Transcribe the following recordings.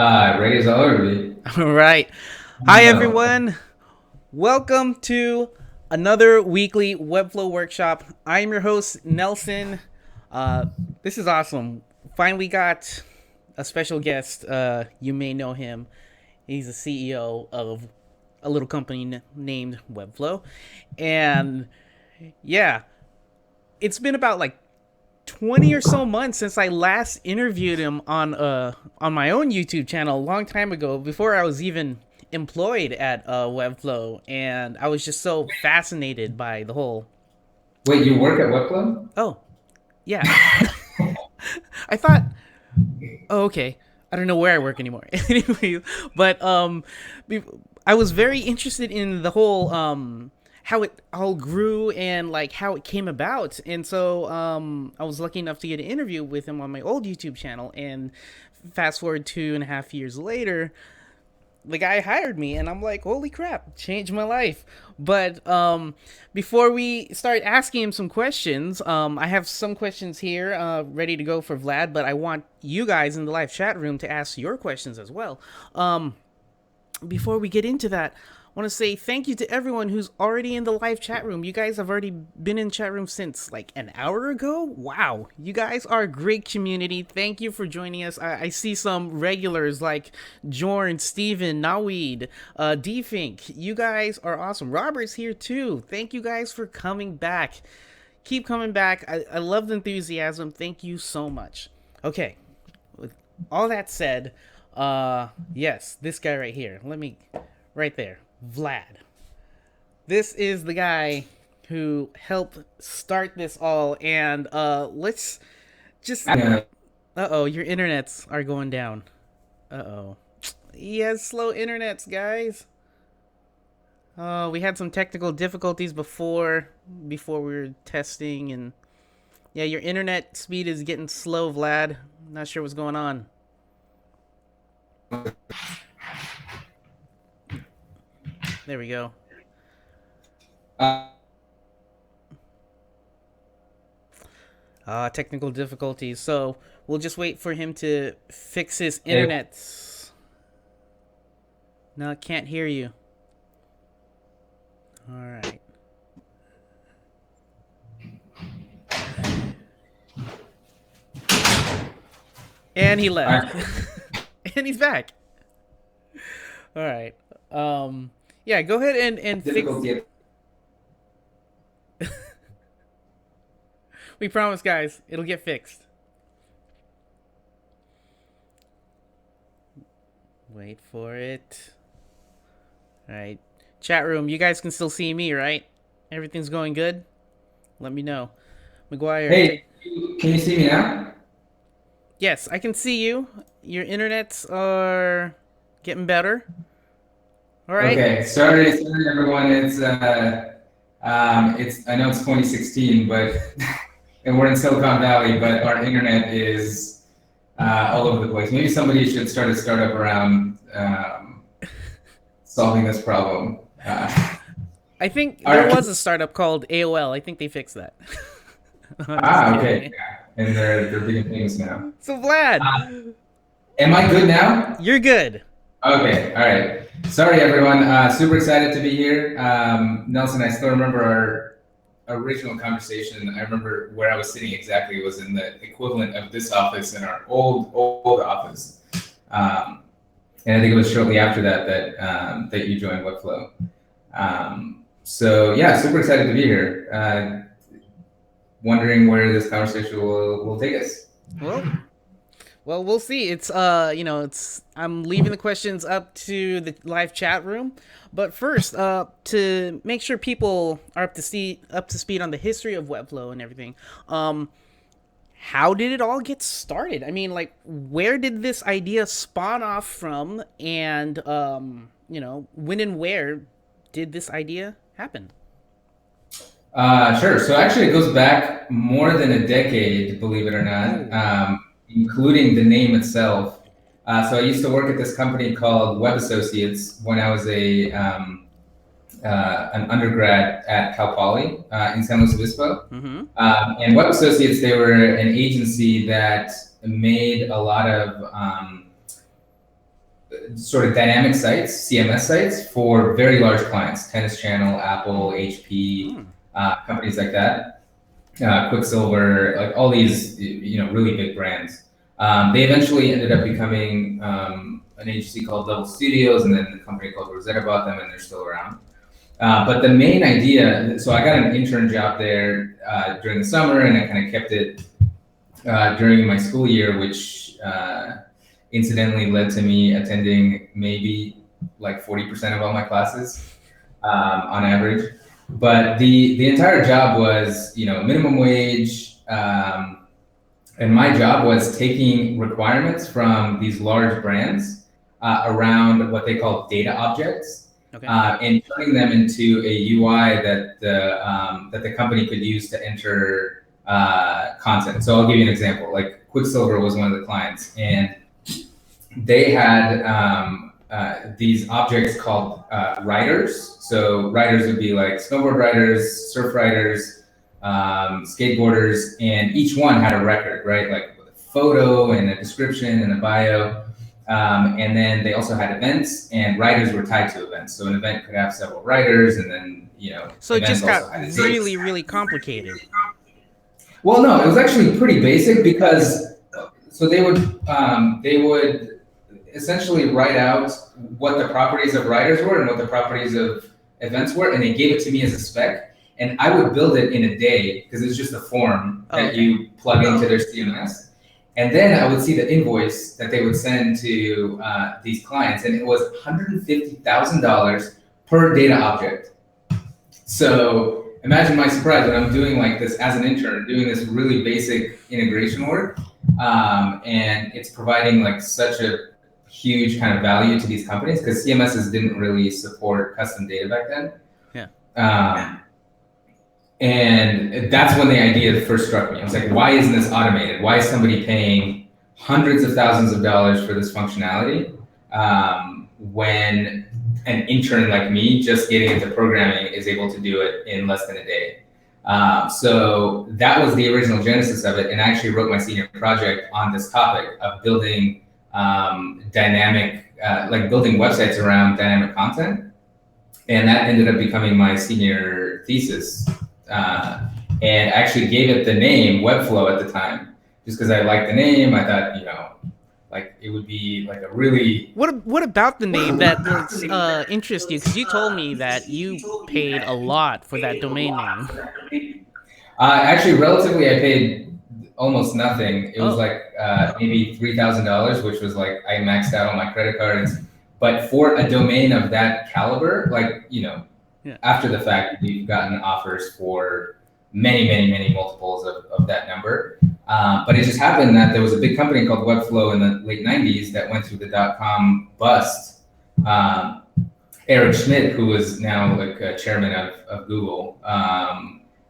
Radio's all over me. All right. Hi, No. everyone. Welcome to another weekly Webflow Workshop. I am your host, Nelson. Uh, this is awesome. Finally got a special guest. You may know him. He's the CEO of a little company named Webflow. And yeah, it's been about like 20 or so months since I last interviewed him on my own YouTube channel a long time ago, before I was even employed at Webflow, and I was just so fascinated by the whole. Wait, you work at Webflow? Oh, yeah. I thought, oh, okay. I don't know where I work anymore. Anyway, but I was very interested in the whole how it all grew and like how it came about. And so I was lucky enough to get an interview with him on my old YouTube channel. And fast forward 2.5 years later, the guy hired me, and I'm like, holy crap, changed my life. But before we start asking him some questions, I have some questions here ready to go for Vlad, but I want you guys in the live chat room to ask your questions as well. Before we get into that, I want to say thank you to everyone who's already in the live chat room. You guys have already been in chat room since like an hour ago. Wow, you guys are a great community. Thank you for joining us. I see some regulars like Jorn, Steven, Naweed, Defink. You guys are awesome. Robert's here too. Thank you guys for coming back. Keep coming back. I love the enthusiasm. Thank you so much. Okay, with all that said, yes, this guy right here. Right there, Vlad. This is the guy who helped start this all, and let's just. Yeah. Uh oh, your internets are going down. Uh oh, he has slow internets, guys. Oh, we had some technical difficulties before we were testing, and yeah, your internet speed is getting slow, Vlad. Not sure what's going on. There we go. Uh, Technical difficulties. So we'll just wait for him to fix his hey, internet. No, can't hear you. All right. And he left. I- And he's back. All right. Yeah, go ahead and fix. difficulty. We promise, guys, it'll get fixed. Wait for it. All right. Chat room, you guys can still see me, right? Everything's going good? Let me know. McGuire, Hey, can you see me now? yes, I can see you. Your internets are getting better. All right. Okay. Sorry, everyone. It's. I know it's 2016, but and we're in Silicon Valley, but our internet is all over the place. Maybe somebody should start a startup around solving this problem. I think All there right. was a startup called AOL. I think they fixed that. I'm just Okay. kidding. Yeah. And they're being famous now. So Vlad, Am I good now? you're good. Okay, all right. Sorry, everyone. Super excited to be here. Nelson, I still remember our original conversation. I remember where I was sitting exactly. It was in the equivalent of this office in our old office. And I think it was shortly after that you joined Webflow. So yeah, super excited to be here. Wondering where this conversation will take us. Well, well, we'll see. It's it's I'm leaving the questions up to the live chat room, but first, to make sure people are up to speed on the history of Webflow and everything. How did it all get started? I mean, like, where did this idea spawn off from, and when and where did this idea happen? Sure. So actually, it goes back more than a decade, believe it or not, Oh. including the name itself. So I used to work at this company called Web Associates when I was an undergrad at Cal Poly in San Luis Obispo. Mm-hmm. And Web Associates, they were an agency that made a lot of sort of dynamic sites, CMS sites for very large clients, Tennis Channel, Apple, HP, companies like that, Quicksilver, like all these, really big brands. They eventually ended up becoming an agency called Level Studios, and then the company called Rosetta bought them, and they're still around. But the main idea, so I got an intern job there during the summer, and I kind of kept it during my school year, which incidentally led to me attending maybe like 40% of all my classes on average. But the entire job was, minimum wage, and my job was taking requirements from these large brands around what they call data objects. Okay. And turning them into a UI that the company could use to enter content. So I'll give you an example. Like Quicksilver was one of the clients, and they had these objects called riders. So riders would be like snowboard riders, surf riders, skateboarders, and each one had a record, right? Like with a photo and a description and a bio. And then they also had events, and riders were tied to events. So an event could have several riders, and then, So it just got really, really complicated. Well, no, it was actually pretty basic because so they would essentially write out what the properties of riders were and what the properties of events were, and they gave it to me as a spec, and I would build it in a day because it's just a form that you plug into their CMS. And then I would see the invoice that they would send to these clients, and it was $150,000 per data object. So imagine my surprise when I'm doing like this as an intern, doing this really basic integration work, and it's providing like such a huge kind of value to these companies because CMSs didn't really support custom data back then. Yeah. And that's when the idea first struck me. I was like, why isn't this automated? Why is somebody paying hundreds of thousands of dollars for this functionality when an intern like me just getting into programming is able to do it in less than a day? So that was the original genesis of it. And I actually wrote my senior project on this topic of building building websites around dynamic content. And that ended up becoming my senior thesis. And I actually gave it the name Webflow at the time, just because I liked the name. I thought, like it would be like a really... What about the name that interests you? Because you told me that you paid a lot for that domain name. Actually, relatively, I paid almost nothing. It was like maybe $3,000, which was like I maxed out on my credit cards. But for a domain of that caliber, after the fact, we've gotten offers for many, many, many multiples of that number. But it just happened that there was a big company called Webflow in the late 90s that went through the .com bust. Eric Schmidt, who is now like chairman of Google,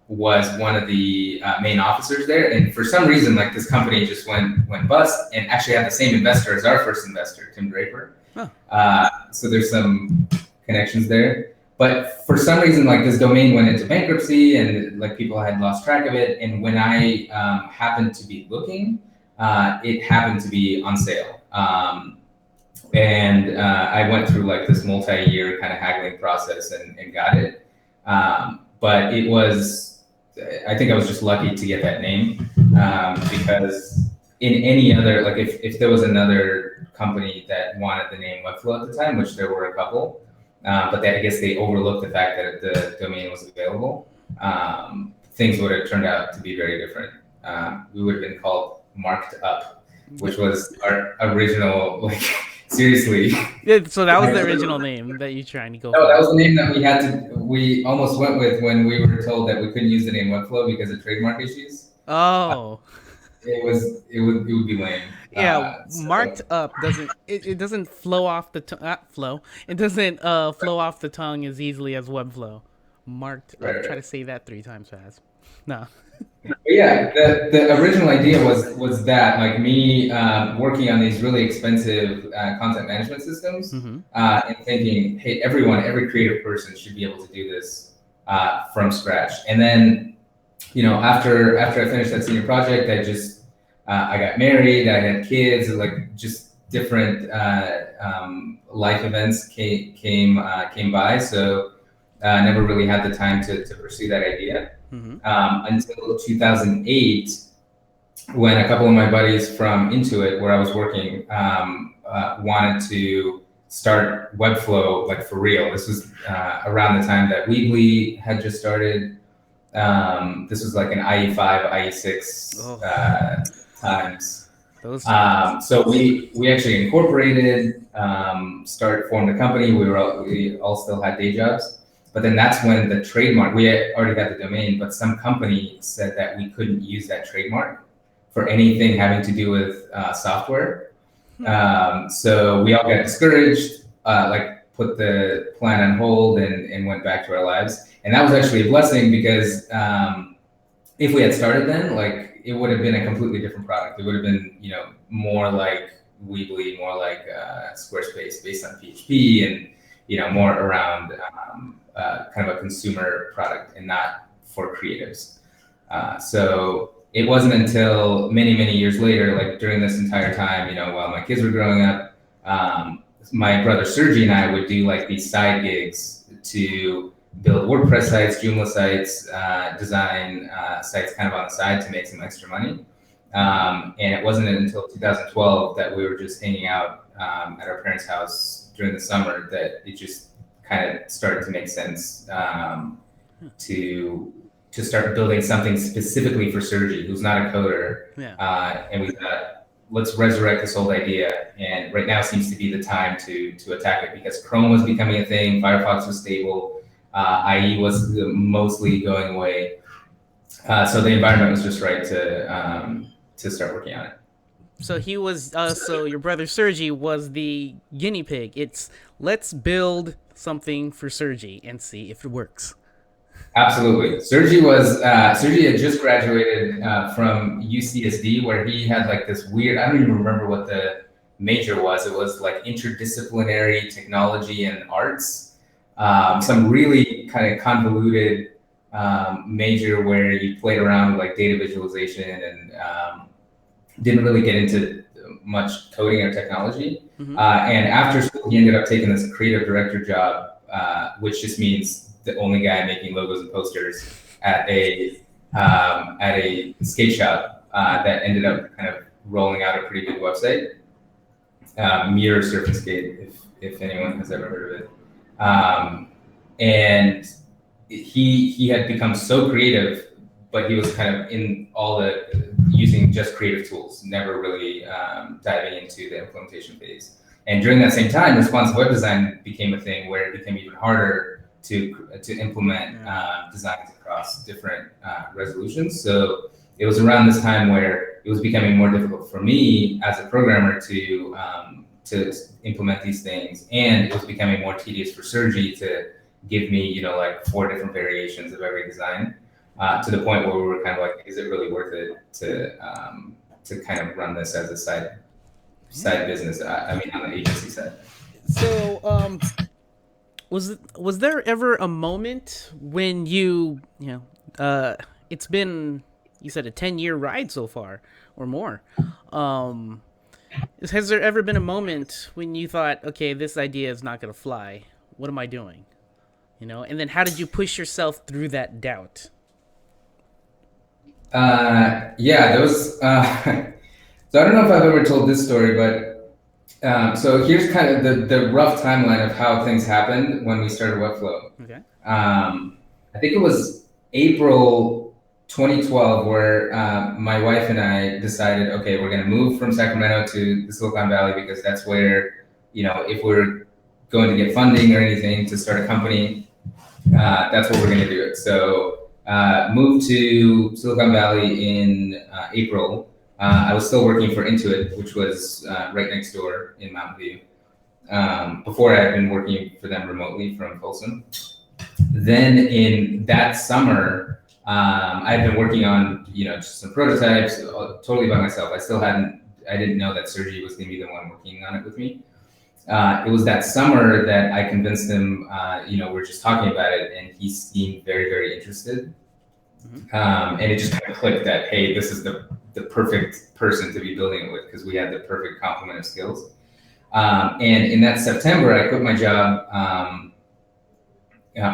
was one of the main officers there. And for some reason, like this company just went bust and actually had the same investor as our first investor, Tim Draper. Huh. So there's some connections there. But for some reason, like this domain went into bankruptcy and like people had lost track of it. And when I happened to be looking, it happened to be on sale. And I went through like this multi-year kind of haggling process and got it. But it was, I think I was just lucky to get that name because in any other, like if there was another company that wanted the name Webflow at the time, which there were a couple, but I guess they overlooked the fact that the domain was available. Things would have turned out to be very different. We would have been called Marked Up, which was our original, like, seriously. Yeah, so that was the original name that you're trying to go for. No, that was the name that we almost went with when we were told that we couldn't use the name Webflow because of trademark issues. Oh. It would be lame. Yeah, Marked Up doesn't flow off the flow. It doesn't flow off the tongue as easily as Webflow. Marked Up. Right. Try to say that 3 times fast. No. But yeah, the original idea was that, like, me working on these really expensive content management systems, and thinking, hey, every creative person should be able to do this from scratch. And then, after I finished that senior project, I got married, I had kids, and like just different life events came by, so never really had the time to pursue that idea until 2008, when a couple of my buddies from Intuit, where I was working, wanted to start Webflow like for real. This was around the time that Weebly had just started. This was like an IE5, IE6 times. Those So we actually incorporated, formed a company. We all still had day jobs, but then that's when the trademark. We had already got the domain, but some company said that we couldn't use that trademark for anything having to do with software. So we all got discouraged, like put the plan on hold and went back to our lives. And that was actually a blessing because if we had started then, like it would have been a completely different product. It would have been, more like Weebly, more like Squarespace based on PHP and, more around kind of a consumer product and not for creatives. So it wasn't until many, many years later, like during this entire time, while my kids were growing up, my brother Sergey and I would do like these side gigs to build WordPress sites, Joomla sites, design sites kind of on the side to make some extra money. And it wasn't until 2012 that we were just hanging out at our parents' house during the summer that it just kind of started to make sense to start building something specifically for Sergey, who's not a coder. And we thought, let's resurrect this old idea. And right now seems to be the time to attack it because Chrome was becoming a thing, Firefox was stable, IE was mostly going away. So the environment was just right to start working on it. So he was. So your brother Sergey was the guinea pig. It's let's build something for Sergey and see if it works. Absolutely. Sergey had just graduated from UCSD, where he had like this weird. I don't even remember what the major was. It was like interdisciplinary technology and arts. Some really kind of convoluted major where you played around with like data visualization and didn't really get into much coding or technology. And after school, he ended up taking this creative director job, which just means the only guy making logos and posters at a skate shop that ended up kind of rolling out a pretty big website, Mirror Surf and Skate, if anyone has ever heard of it. And he had become so creative, but he was kind of in all the using just creative tools, never really diving into the implementation phase. And during that same time, responsive web design became a thing where it became even harder to implement designs across different resolutions. So it was around this time where it was becoming more difficult for me as a programmer to implement these things, and it was becoming more tedious for Sergey to give me, like 4 different variations of every design, to the point where we were kind of like, is it really worth it to kind of run this as a side business? I mean, on the agency side. So, was there ever a moment when it's been, you said, a 10-year ride so far or more? Has there ever been a moment when you thought, okay, this idea is not going to fly? What am I doing? And then how did you push yourself through that doubt? Yeah, those. So I don't know if I've ever told this story, but so here's kind of the rough timeline of how things happened when we started Webflow. Okay. I think it was April 2012 where my wife and I decided, okay, we're going to move from Sacramento to the Silicon Valley because that's where, if we're going to get funding or anything to start a company, that's where we're going to do it. So moved to Silicon Valley in April. I was still working for Intuit, which was right next door in Mountain View. Before I had been working for them remotely from Folsom. Then in that summer, I had been working on, just some prototypes totally by myself. I didn't know that Sergey was going to be the one working on it with me. It was that summer that I convinced him, we're just talking about it, and he seemed very, very interested. And it just kind of clicked that, hey, this is the perfect person to be building it with because we had the perfect complement of skills. And in that September, I quit my job.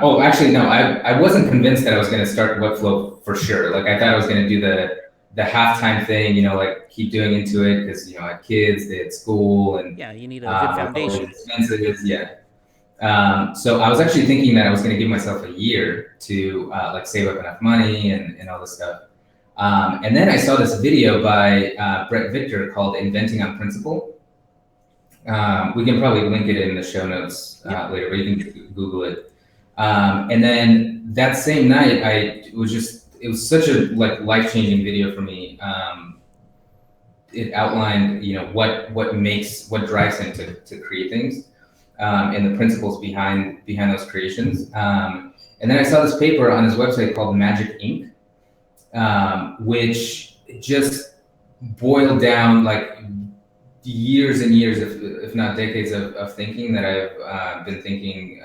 Oh, actually, no, I wasn't convinced that I was going to start Webflow for sure. Like I thought I was going to do the halftime thing, like keep doing into it because, I had kids, they had school and Yeah, you need a good with all those foundation. expenses. Yeah. So I was actually thinking that I was going to give myself a year to like save up enough money and all this stuff. And then I saw this video by Brett Victor called Inventing on Principle. We can probably link it in the show notes later, but you can Google it. And then that same night, it was such a like life-changing video for me. It outlined, what drives him to create things, and the principles behind those creations. And then I saw this paper on his website called Magic Ink, which just boiled down like years and years, if not decades of thinking that I've been thinking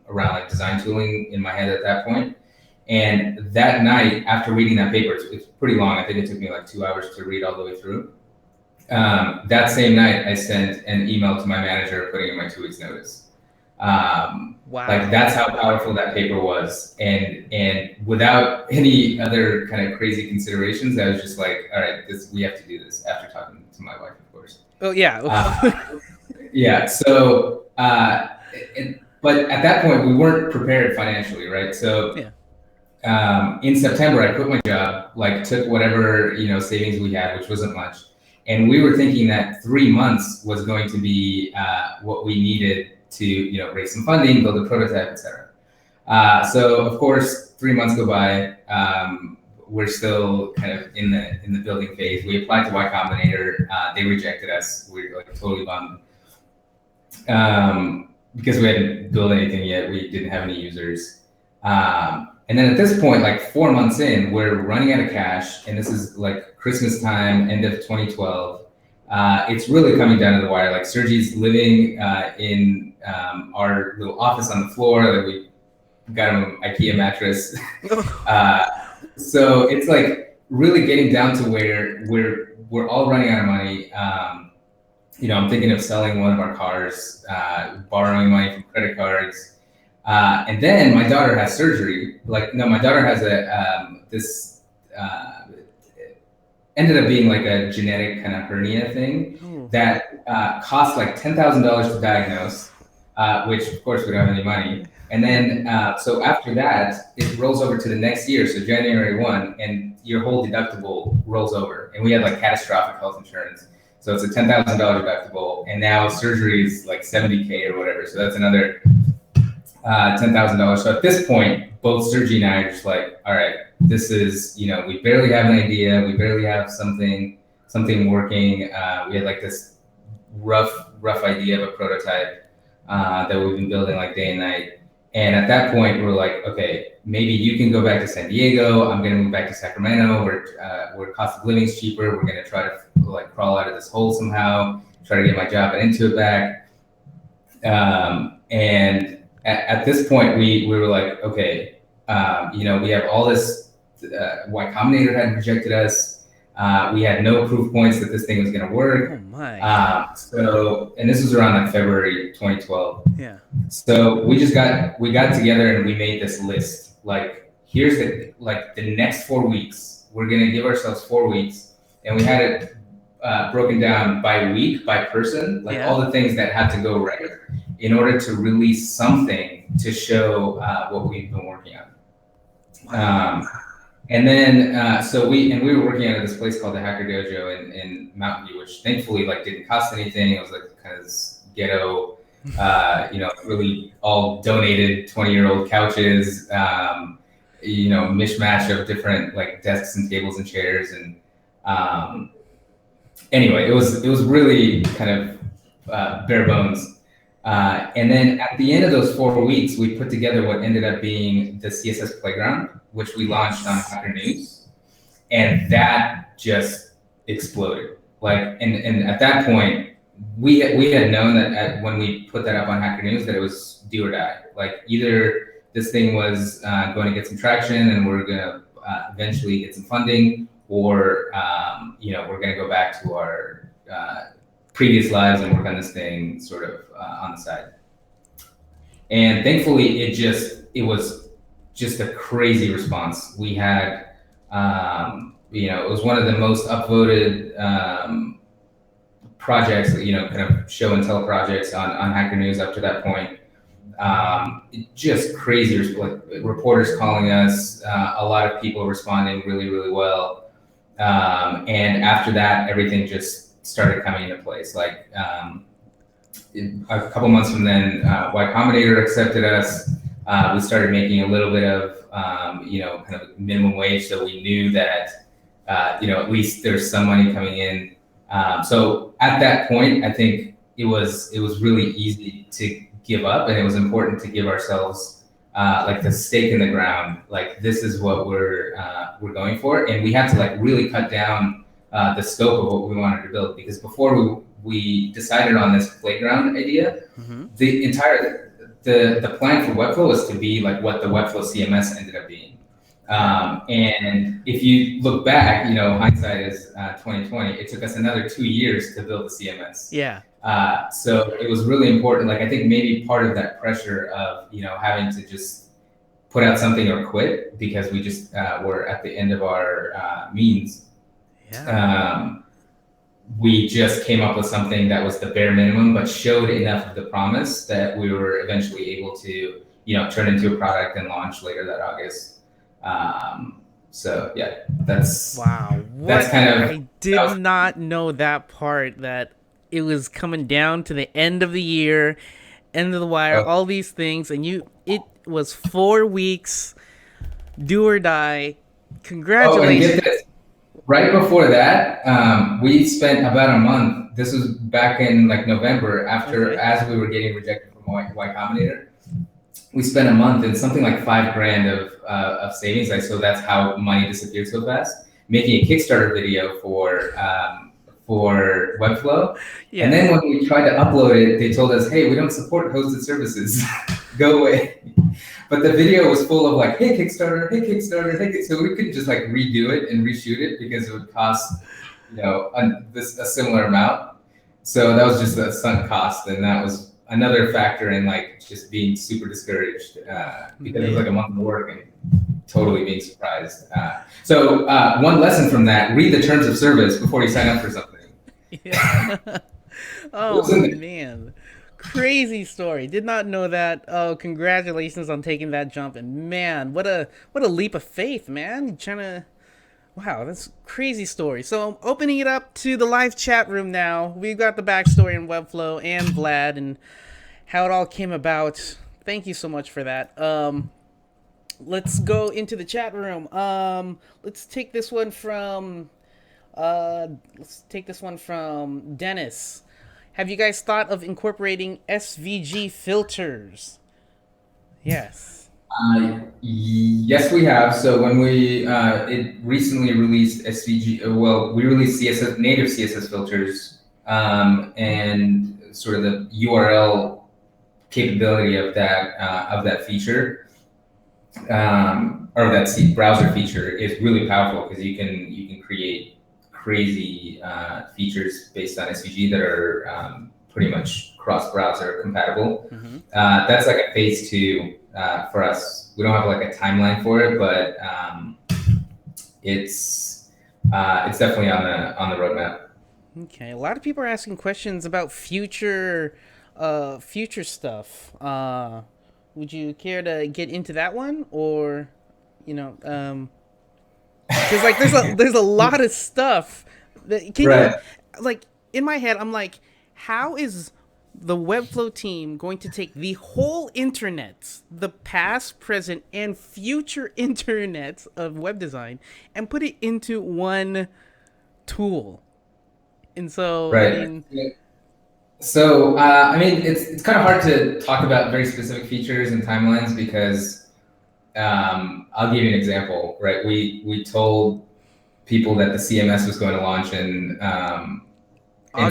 around like design tooling in my head at that point. And that night, after reading that paper, it's pretty long. I think it took me like 2 hours to read all the way through. That same night, I sent an email to my manager putting in my 2 weeks notice. Wow. Like that's how powerful that paper was. And without any other kind of crazy considerations, I was just like, all right, we have to do this after talking to my wife, of course. Oh, yeah. Yeah. So, but at that point, we weren't prepared financially, right? So, in September, I quit my job, like took whatever savings we had, which wasn't much, and we were thinking that 3 months was going to be what we needed to raise some funding, build a prototype, etc. So, of course, 3 months go by. We're still kind of in the building phase. We applied to Y Combinator. They rejected us. We were like totally bummed because we hadn't built anything yet. We didn't have any users. And then at this point, like 4 months in, we're running out of cash, and this is like Christmas time, end of 2012. It's really coming down to the wire. Like Sergey's living in our little office on the floor. Like we got him an IKEA mattress. So it's like really getting down to where we're all running out of money. I'm thinking of selling one of our cars, borrowing money from credit cards. And then my daughter has surgery. My daughter has ended up being like a genetic kind of hernia thing that cost like $10,000 to diagnose, which of course we don't have any money. And then, so after that, it rolls over to the next year, so January 1, and your whole deductible rolls over. And we had like catastrophic health insurance. So it's a $10,000 deductible, and now surgery is like $70K or whatever. So that's another $10,000. So at this point, both Sergey and I are just like, all right, this is, we barely have an idea. We barely have something working. We had like this rough idea of a prototype that we've been building like day and night. And at that point, we're like, okay, maybe you can go back to San Diego. I'm going to move back to Sacramento where cost of living is cheaper. We're going to try to like crawl out of this hole somehow, try to get my job at Intuit back. And at this point, we were like, okay, we have all this, Y Combinator had rejected us. We had no proof points that this thing was going to work. Oh my. And this was around like February 2012. Yeah. So we got together and we made this list. Like, here's the next 4 weeks. We're going to give ourselves 4 weeks. And we had it broken down by week, by person, like all the things that had to go right in order to release something to show what we've been working on. Wow. And then, we were working out of this place called the Hacker Dojo in Mountain View, which thankfully like didn't cost anything. It was like kind of this ghetto, really all donated 20-year-old couches, mishmash of different like desks and tables and chairs. And anyway, it was really kind of bare bones. And then at the end of those 4 weeks, we put together what ended up being the CSS Playground, which we launched on Hacker News, and that just exploded. Like, and at that point, we had known that when we put that up on Hacker News that it was do or die. Like, either this thing was going to get some traction and we're going to eventually get some funding, or we're going to go back to our previous lives and work on this thing sort of on the side. And thankfully, it was just a crazy response. We had, it was one of the most upvoted projects, kind of show and tell projects on Hacker News up to that point. Just crazy, like reporters calling us, a lot of people responding really, really well. And after that, everything just started coming into place. Like a couple months from then, Y Combinator accepted us. We started making a little bit of, kind of minimum wage, so we knew that, at least there's some money coming in. So at that point, I think it was really easy to give up, and it was important to give ourselves like the stake in the ground. Like, this is what we're going for, and we had to like really cut down the scope of what we wanted to build, because before we decided on this playground idea, the entire the plan for Webflow was to be like what the Webflow CMS ended up being. And if you look back, hindsight is 2020. It took us another 2 years to build the CMS. Yeah. So it was really important. Like, I think maybe part of that pressure of having to just put out something or quit because we just were at the end of our means. Yeah. We just came up with something that was the bare minimum, but showed enough of the promise that we were eventually able to, turn into a product and launch later that August. So yeah, that's wow. that's kind of. I did not know that part, that it was coming down to the end of the year, end of the wire, all these things, and it was 4 weeks, do or die. Congratulations. And get this. Right before that, we spent about a month. This was back in like November, as we were getting rejected from Y Combinator. We spent a month and something like $5,000 of savings. Like, so that's how money disappeared so fast. Making a Kickstarter video for Webflow. Yeah. And then when we tried to upload it, they told us, "Hey, we don't support hosted services. Go away." But the video was full of like, "Hey Kickstarter, hey Kickstarter, hey." So we couldn't just like redo it and reshoot it because it would cost, a similar amount. So that was just a sunk cost, and that was another factor in like just being super discouraged because it was like a month of work and totally being surprised. So one lesson from that: read the terms of service before you sign up for something. Yeah. Oh man. Crazy story. Did not know that. Oh, congratulations on taking that jump. And man, what a leap of faith, man. Wow, that's crazy story. So I'm opening it up to the live chat room now. We've got the backstory in Webflow and Vlad and how it all came about. Thank you so much for that. Let's go into the chat room. Let's take this one from Dennis. Have you guys thought of incorporating SVG filters? Yes. Yes, we have. So when it recently released SVG, we released CSS, native CSS filters, and sort of the URL capability of that feature, or that browser feature is really powerful because you can create crazy features based on SVG that are pretty much cross-browser compatible. That's like a phase 2 for us. We don't have like a timeline for it, but it's definitely on the roadmap. Okay, a lot of people are asking questions about future stuff. Would you care to get into that one, or because like there's a lot of stuff that like in my head I'm like, how is the Webflow team going to take the whole internet, the past, present, and future internet of web design, and put it into one tool? And so So it's kind of hard to talk about very specific features and timelines because I'll give you an example, right? We told people that the CMS was going to launch in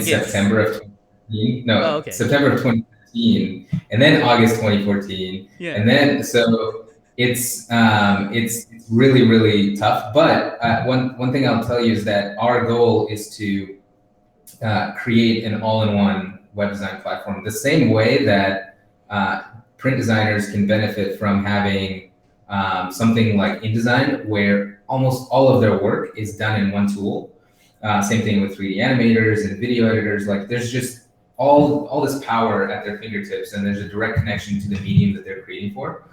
September of 2014. No, oh, okay. September of 2015, and then August 2014. Yeah. And then so it's really, really tough. But one thing I'll tell you is that our goal is to create an all-in-one web design platform, the same way that print designers can benefit from having something like InDesign, where almost all of their work is done in one tool. Same thing with 3D animators and video editors. Like, there's just all this power at their fingertips, and there's a direct connection to the medium that they're creating for.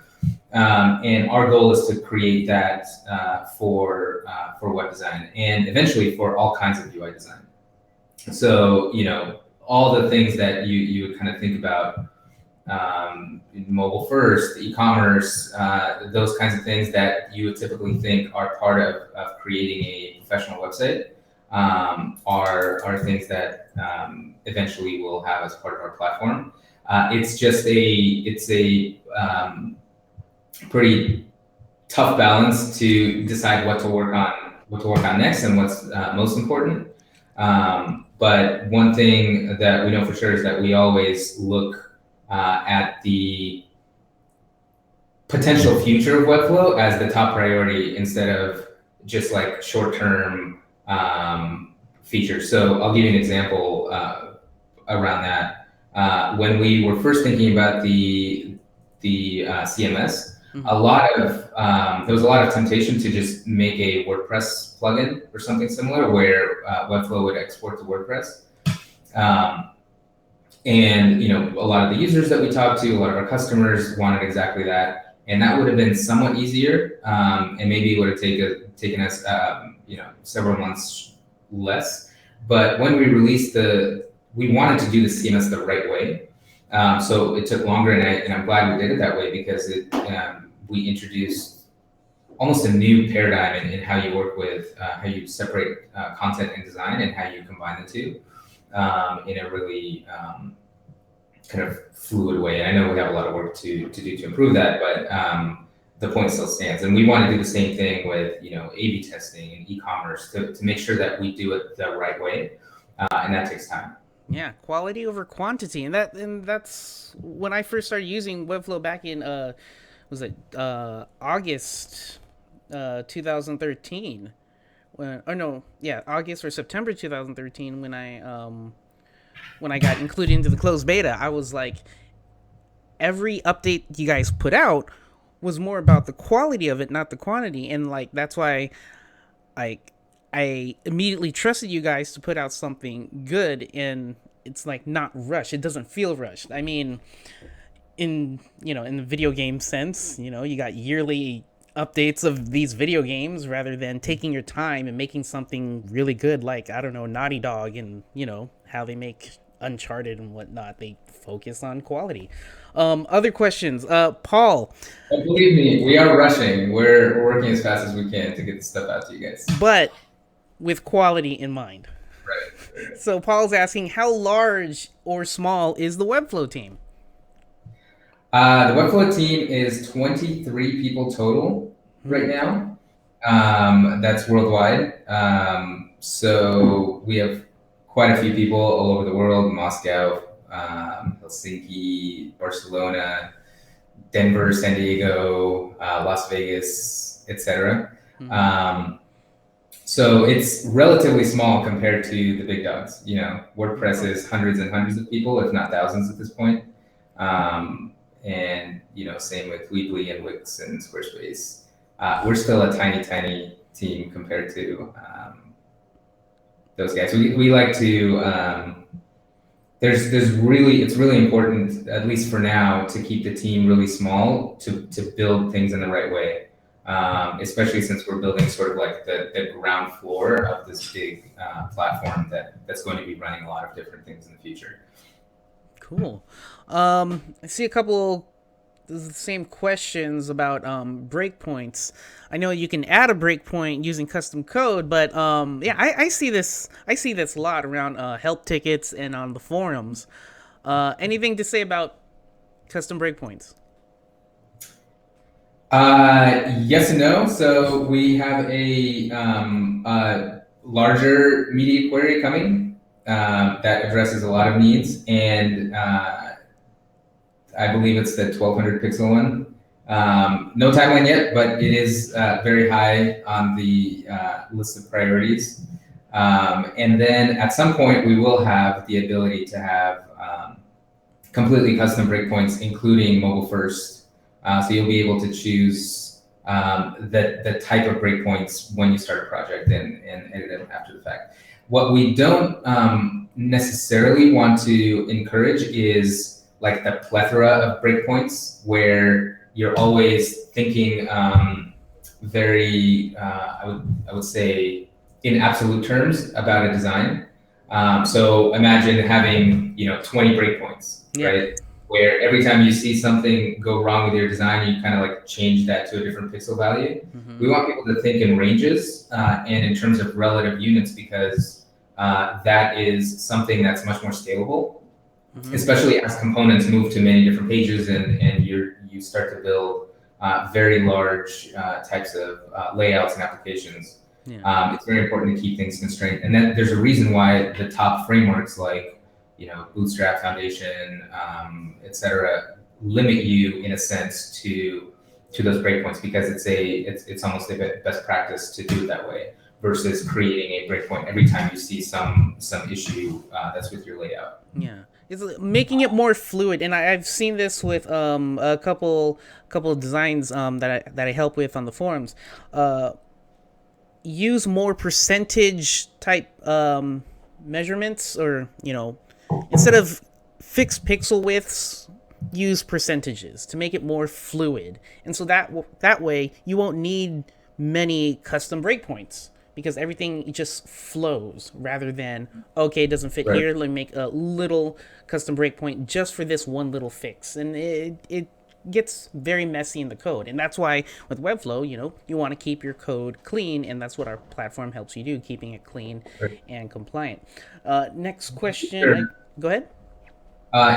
And our goal is to create that for web design, and eventually for all kinds of UI design. So, all the things that you would kind of think about, mobile first, e-commerce, those kinds of things that you would typically think are part of creating a professional website, are things that eventually we'll have as part of our platform. It's a pretty tough balance to decide what to work on next and what's most important. But one thing that we know for sure is that we always look at the potential future of Webflow as the top priority, instead of just like short-term features. So I'll give you an example around that. When we were first thinking about the CMS, there was a lot of temptation to just make a WordPress plugin or something similar, where Webflow would export to WordPress. And a lot of the users that we talked to, a lot of our customers wanted exactly that, and that would have been somewhat easier, and maybe it would have taken us several months less. But when we released we wanted to do the CMS the right way, so it took longer, and I'm glad we did it that way, because we introduced almost a new paradigm in how you work with, how you separate content and design, and how you combine the two in a really kind of fluid way. And I know we have a lot of work to do to improve that, but the point still stands. And we want to do the same thing with A/B testing and e-commerce to make sure that we do it the right way, and that takes time. Yeah, quality over quantity, and that's when I first started using Webflow back in August 2013. August or September 2013, when I got included into the closed beta. I was like, every update you guys put out was more about the quality of it, not the quantity, and like that's why I immediately trusted you guys to put out something good, and it's like not rushed. It doesn't feel rushed. I mean, in the video game sense, you got yearly updates of these video games, rather than taking your time and making something really good, like, I don't know, Naughty Dog, and how they make Uncharted and whatnot. They focus on quality. Other questions? Paul. Believe me, we are rushing. We're working as fast as we can to get the stuff out to you guys. But with quality in mind. Right. So Paul's asking, how large or small is the Webflow team? The Webflow team is 23 people total right now. That's worldwide. So we have quite a few people all over the world: Moscow, Helsinki, Barcelona, Denver, San Diego, Las Vegas, etc. So it's relatively small compared to the big dogs. WordPress is hundreds and hundreds of people, if not thousands at this point. And same with Weebly and Wix and Squarespace. We're still a tiny team compared to those guys. We like to. It's really important, at least for now, to keep the team really small to build things in the right way. Especially since we're building sort of like the ground floor of this big platform that's going to be running a lot of different things in the future. Cool. I see a couple the same questions about breakpoints. I know you can add a breakpoint using custom code, but I see this a lot around help tickets and on the forums. Anything to say about custom breakpoints? Yes and no. So we have a larger media query coming that addresses a lot of needs, and I believe it's the 1200 pixel one. No timeline yet, but it is very high on the list of priorities. And then at some point, we will have the ability to have completely custom breakpoints, including mobile first. So you'll be able to choose the type of breakpoints when you start a project and edit them after the fact. What we don't necessarily want to encourage is like the plethora of breakpoints where you're always thinking very, I would say, in absolute terms about a design. So imagine having 20 breakpoints, right? Where every time you see something go wrong with your design, you kind of like change that to a different pixel value. We want people to think in ranges and in terms of relative units, because that is something that's much more scalable, especially as components move to many different pages and you start to build very large types of layouts and applications. It's very important to keep things constrained. And then there's a reason why the top frameworks like Bootstrap, Foundation, etc., limit you in a sense to those breakpoints, because it's almost a best practice to do it that way versus creating a breakpoint every time you see some issue that's with your layout. Yeah, it's making it more fluid, and I've seen this with a couple of designs that I help with on the forums. Use more percentage type measurements, or instead of fixed pixel widths, use percentages to make it more fluid, and so that way you won't need many custom breakpoints, because everything just flows rather than, okay, it doesn't fit here, let me make a little custom breakpoint just for this one little fix. And it gets very messy in the code. And that's why with Webflow, you want to keep your code clean, and that's what our platform helps you do, keeping it clean and compliant. Next question. Go ahead.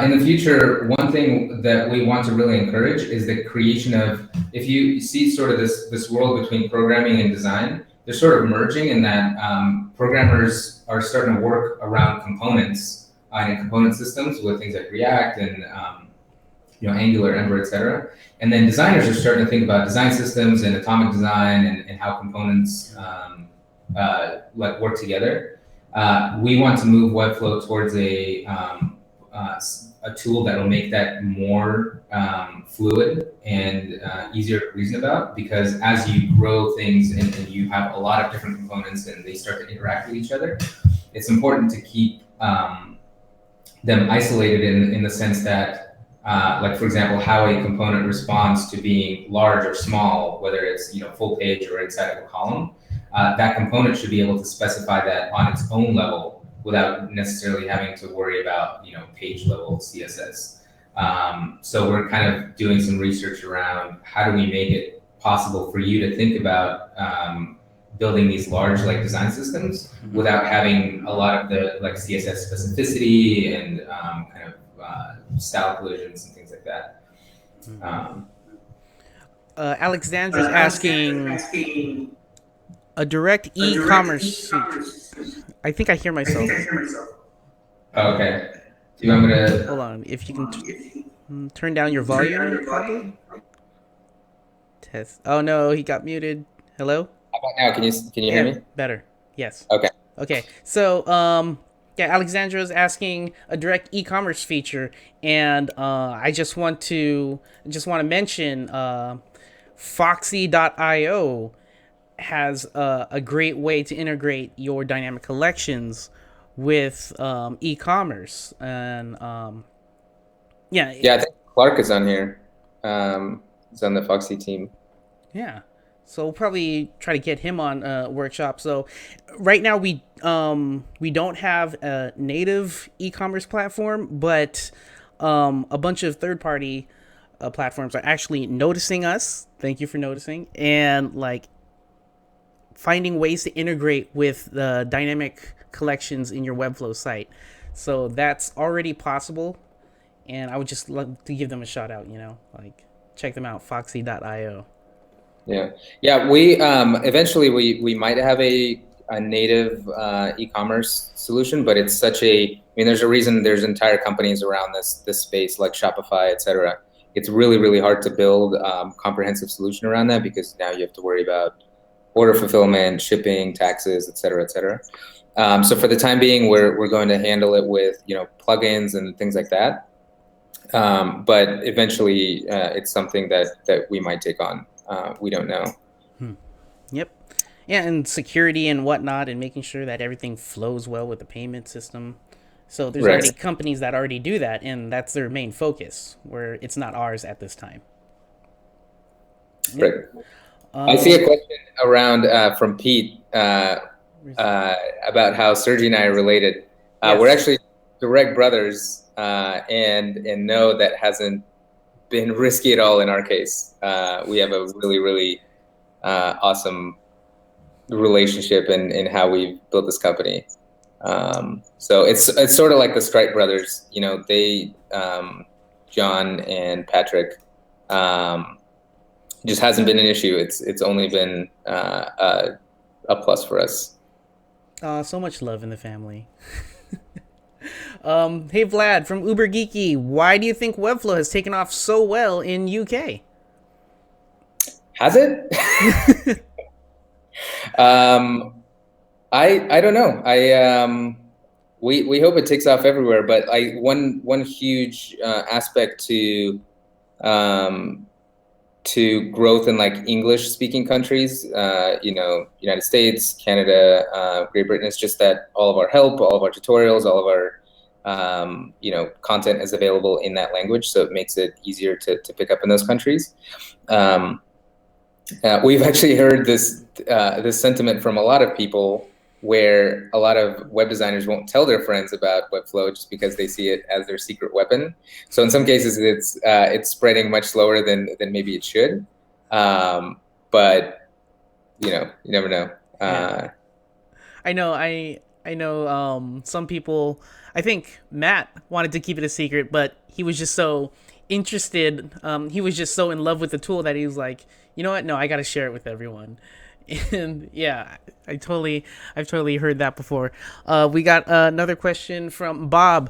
In the future, one thing that we want to really encourage is the creation of, if you see sort of this world between programming and design, they're sort of merging in that programmers are starting to work around components and component systems with things like React and Angular, Ember, etc. And then designers are starting to think about design systems and atomic design and how components like work together. We want to move Webflow towards a tool that will make that more fluid and easier to reason about, because as you grow things and you have a lot of different components and they start to interact with each other, it's important to keep them isolated in the sense that, like for example, how a component responds to being large or small, whether it's full page or inside of a column, that component should be able to specify that on its own level without necessarily having to worry about page level CSS. So we're kind of doing some research around how do we make it possible for you to think about building these large design systems without having a lot of the CSS specificity and kind of style collisions and things like that. Alexandra's asking a direct e-commerce. I think I hear myself. Okay. Do you want me to? Hold on. If you can turn down your volume, probably. Test. Oh no, he got muted. Hello? How about now? Can you hear me? Better. Yes. Okay. So Alexandra's asking a direct e-commerce feature, and I just want to mention Foxy.io has a great way to integrate your dynamic collections with e-commerce, and I think Clark is on here. He's on the Foxy team. Yeah, so we'll probably try to get him on workshop. So right now we don't have a native e-commerce platform, but a bunch of third-party platforms are actually noticing us. Thank you for noticing, and finding ways to integrate with the dynamic collections in your Webflow site. So that's already possible, and I would just love to give them a shout out, check them out, foxy.io. Yeah. We eventually we might have a native e-commerce solution, but it's there's a reason there's entire companies around this space like Shopify, etc. It's really, really hard to build comprehensive solution around that, because now you have to worry about order fulfillment, shipping, taxes, et cetera, et cetera. So for the time being, we're going to handle it with plugins and things like that. But eventually, it's something that we might take on. We don't know. Yep. Yeah, and security and whatnot, and making sure that everything flows well with the payment system. So there's Right. already companies that already do that, and that's their main focus, where it's not ours at this time. Right. Yep. I see a question around from Pete about how Sergey and I are related. We're Yes. actually direct brothers, and no, that hasn't been risky at all in our case. We have a really, really awesome relationship in how we've built this company. So it's sort of like the Stripe brothers. They John and Patrick. Just hasn't been an issue. It's only been a plus for us. So much love in the family. Hey Vlad from Uber Geeky, why do you think Webflow has taken off so well in UK? Has it? I don't know. We hope it takes off everywhere, but one huge aspect to growth in like English speaking countries, United States, Canada, Great Britain, is just that all of our help, all of our tutorials, all of our content is available in that language, so it makes it easier to pick up in those countries. We've actually heard this sentiment from a lot of people, where a lot of web designers won't tell their friends about Webflow just because they see it as their secret weapon. So in some cases, it's spreading much slower than maybe it should. But you never know. Yeah. I know. I know. Some people. I think Matt wanted to keep it a secret, but he was just so interested. He was just so in love with the tool that he was like, you know what? No, I got to share it with everyone. And yeah, I've totally heard that before. We got another question from Bob.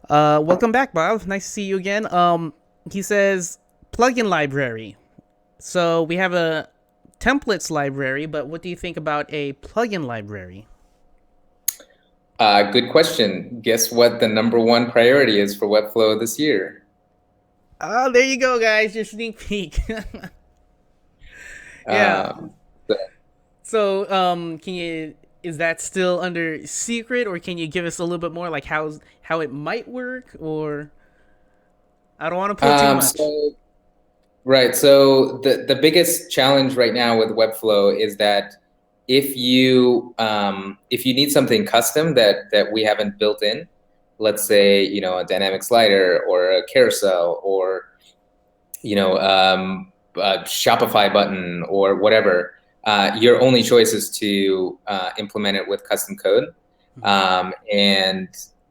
Welcome back, Bob. Nice to see you again. He says plugin library. So we have a templates library, but what do you think about a plugin library? Good question. Guess what the number one priority is for Webflow this year? Oh, there you go, guys. Your sneak peek. Yeah. So, So, can you? Is that still under secret, or can you give us a little bit more, like how it might work? Or I don't want to pull too much. right. So the biggest challenge right now with Webflow is that if you need something custom that we haven't built in, let's say a dynamic slider or a carousel or a Shopify button or whatever, your only choice is to implement it with custom code. And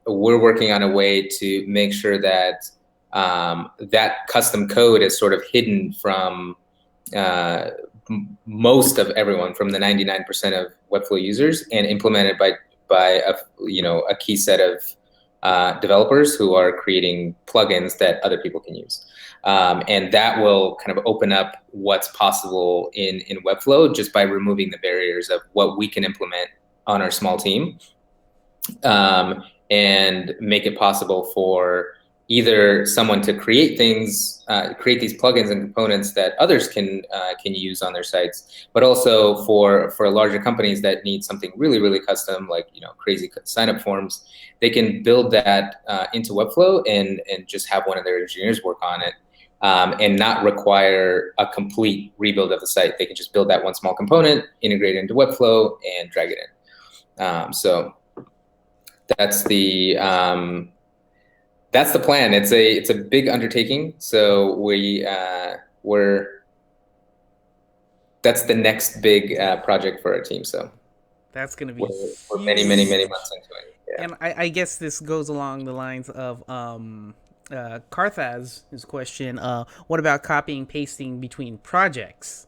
we're working on a way to make sure that that custom code is sort of hidden from most of everyone, from the 99% of Webflow users, and implemented by a key set of developers who are creating plugins that other people can use. And that will kind of open up what's possible in Webflow just by removing the barriers of what we can implement on our small team, and make it possible for either someone to create these plugins and components that others can use on their sites, but also for larger companies that need something really, really custom, like crazy sign-up forms, they can build that into Webflow and just have one of their engineers work on it, and not require a complete rebuild of the site. They can just build that one small component, integrate it into Webflow, and drag it in. So that's the plan. It's a big undertaking. So that's the next big project for our team. So That's gonna be we're huge. many months into it. Yeah. And I guess this goes along the lines of Karthaz's question. What about copying pasting between projects?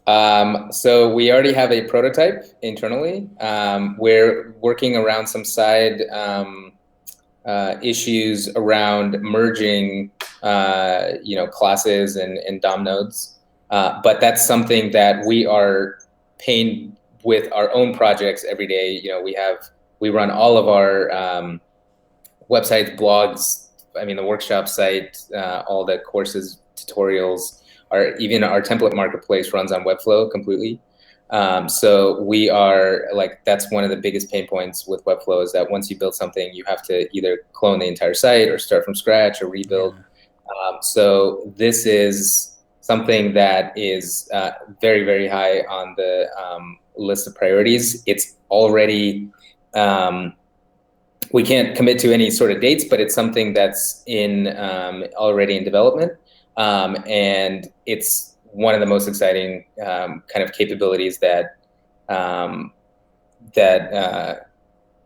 So we already have a prototype internally. We're working around some side issues around merging, classes and DOM nodes. But that's something that we are paying with our own projects every day. We run all of our websites, blogs. I mean, the workshop site, all the courses, tutorials, even our template marketplace runs on Webflow completely. So we are like, that's one of the biggest pain points with Webflow, is that once you build something, you have to either clone the entire site or start from scratch or rebuild. So this is something that is very, very high on the list of priorities. It's already, we can't commit to any sort of dates, but it's something that's already in development. And it's one of the most exciting kind of capabilities that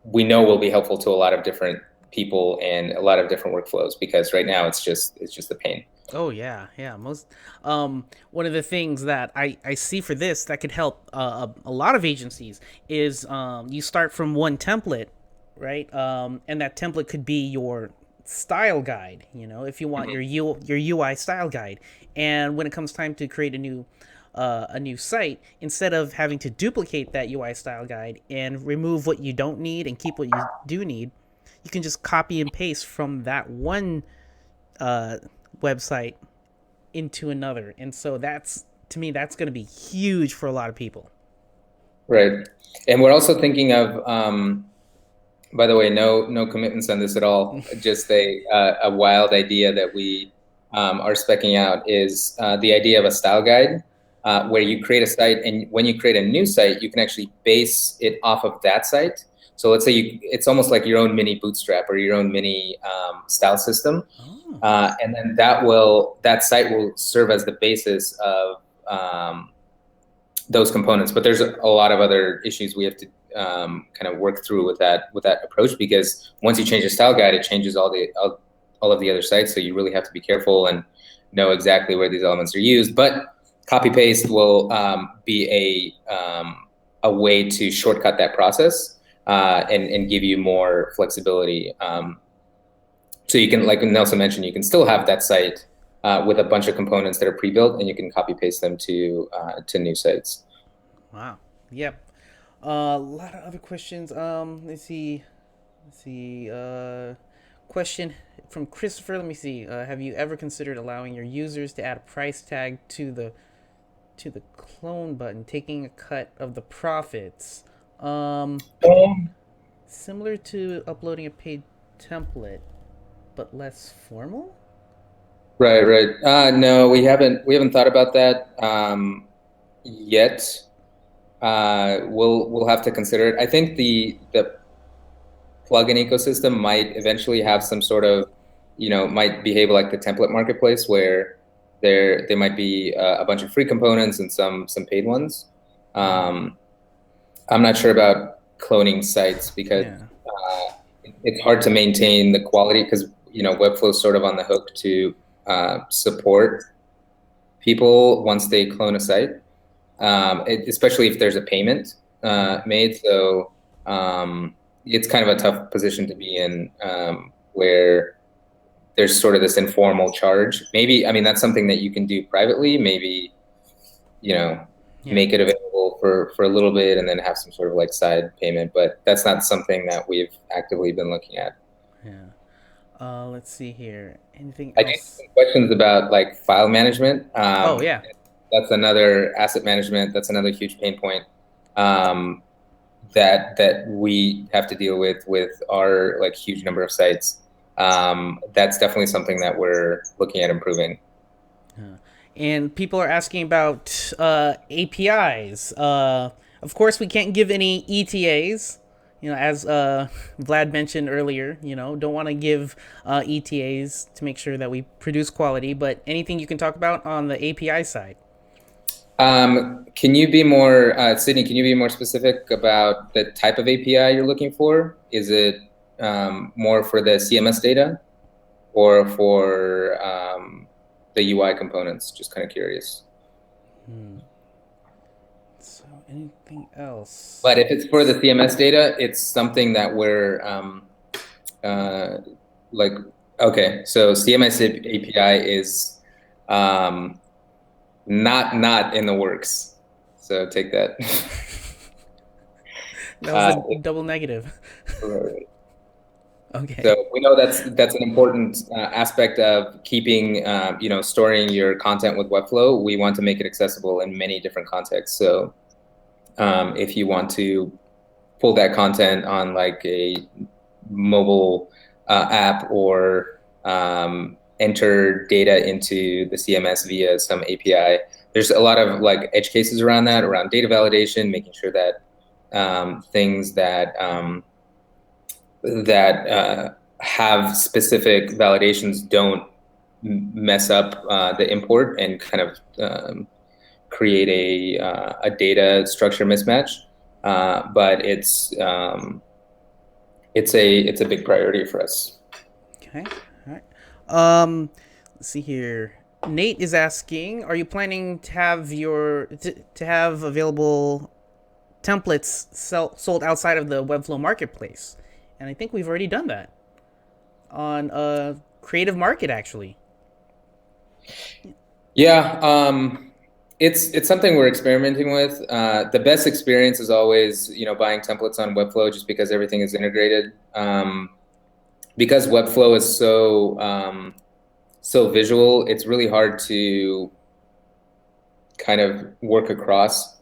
we know will be helpful to a lot of different people and a lot of different workflows, because right now it's just a pain. Oh yeah, yeah. Most one of the things that I see for this that could help a lot of agencies is you start from one template, right? And that template could be your style guide. You know, if you want your UI style guide, and when it comes time to create a new site, instead of having to duplicate that UI style guide and remove what you don't need and keep what you do need, you can just copy and paste from that one website into another. And so that's, to me, that's going to be huge for a lot of people. Right. And we're also thinking of, by the way, no commitments on this at all. Just a wild idea that we are specking out is the idea of a style guide, where you create a site, and when you create a new site, you can actually base it off of that site. So let's say it's almost like your own mini Bootstrap or your own mini style system. And then that site will serve as the basis of those components. But there's a lot of other issues we have to kind of work through with that approach, because once you change the style guide, it changes all of the other sites. So you really have to be careful and know exactly where these elements are used. But copy paste will be a way to shortcut that process. And give you more flexibility. So you can, like Nelson mentioned, you can still have that site with a bunch of components that are pre-built, and you can copy paste them to new sites. Wow. Yep. A lot of other questions. Let's see. Question from Christopher. Let me see. Have you ever considered allowing your users to add a price tag to the clone button, taking a cut of the profits? Similar to uploading a paid template, but less formal. Right. No, we haven't thought about that yet. We'll have to consider it. I think the plugin ecosystem might eventually have some sort of, might behave like the template marketplace, where there might be a bunch of free components and some paid ones. I'm not sure about cloning sites, because it's hard to maintain the quality, because Webflow is sort of on the hook to support people once they clone a site, especially if there's a payment made. So it's kind of a tough position to be in, where there's sort of this informal charge. Maybe, I mean, that's something that you can do privately. Maybe, make it available for a little bit and then have some sort of like side payment, but that's not something that we've actively been looking at. Yeah. Let's see here. Anything I else? do have some questions about like file management. Oh yeah. That's another asset management. That's another huge pain point that we have to deal with our like huge number of sites. That's definitely something that we're looking at improving. And people are asking about APIs. Of course, we can't give any ETAs. As Vlad mentioned earlier, don't want to give ETAs to make sure that we produce quality. But anything you can talk about on the API side? Can you be more, Sydney? Can you be more specific about the type of API you're looking for? Is it more for the CMS data, or for the UI components? Just kind of curious. So anything else? But if it's for the CMS data, it's something that we're like, okay, so CMS API is not in the works. So take that. That was a double negative. If, Okay. So we know that's an important aspect of keeping, storing your content with Webflow. We want to make it accessible in many different contexts. So if you want to pull that content on like a mobile app or enter data into the CMS via some API, there's a lot of like edge cases around that, around data validation, making sure that things that have specific validations don't mess up the import and kind of create a data structure mismatch. But it's a big priority for us. Okay. All right. Let's see here. Nate is asking, are you planning to have to have available templates sold outside of the Webflow marketplace? And I think we've already done that on Creative Market actually. Yeah, it's something we're experimenting with. The best experience is always, buying templates on Webflow, just because everything is integrated. Because Webflow is so visual, it's really hard to kind of work across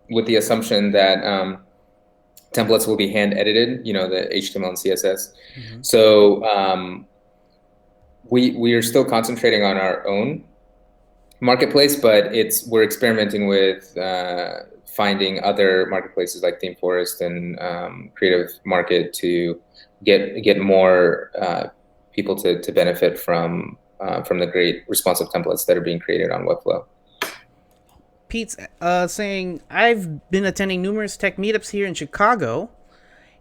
with the assumption that templates will be hand edited, the HTML and CSS. Mm-hmm. So we are still concentrating on our own marketplace, but we're experimenting with finding other marketplaces like ThemeForest and Creative Market to get more people to benefit from the great responsive templates that are being created on Webflow. Pete's saying, I've been attending numerous tech meetups here in Chicago,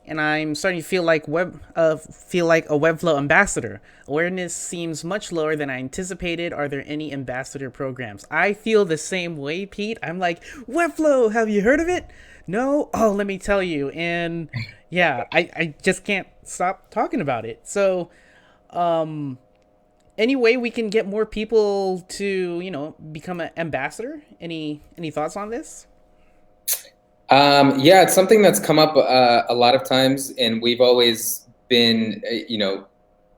and I'm starting to feel like a Webflow ambassador. Awareness seems much lower than I anticipated. Are there any ambassador programs? I feel the same way, Pete. I'm like, Webflow, have you heard of it? No? Oh, let me tell you. And yeah, I just can't stop talking about it. So, any way we can get more people to, become an ambassador? Any thoughts on this? Yeah, it's something that's come up a lot of times, and we've always been,